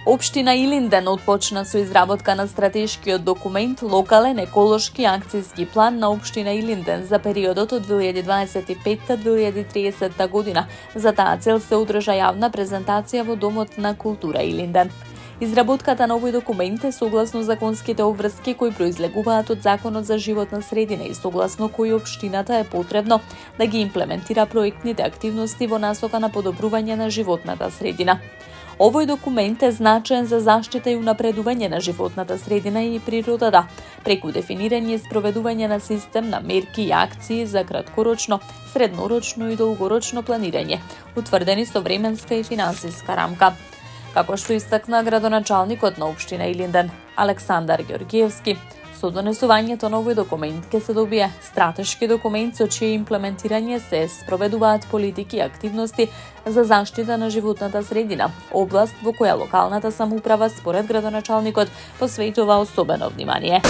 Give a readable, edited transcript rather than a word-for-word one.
Општина Илинден отпочна со изработка на стратешкиот документ Локален еколошки акцијски план на Општина Илинден за периодот од 2025-2030 година. За таа цел се одржа јавна презентација во Домот на култура Илинден. Изработката на овој документ е согласно законските обврски кои произлегуваат од Законот за животна средина и согласно кои општината е потребно да ги имплементира проектните активности во насока на подобрување на животната средина. Овој документ е значаен за заштита и унапредување на животната средина и природата, преку дефинирање и спроведување на систем на мерки и акции за краткорочно, среднорочно и долгорочно планирање, утврдени со временска и финансиска рамка. Како што истакна градоначалникот на Општина Илинден, Александар Ѓорѓиевски, со донесувањето на овој документ ќе се добие стратешки документ со чие имплементирање се спроведуваат политики и активности за заштита на животната средина, област во која локалната самоуправа според градоначалникот посветува особено внимание.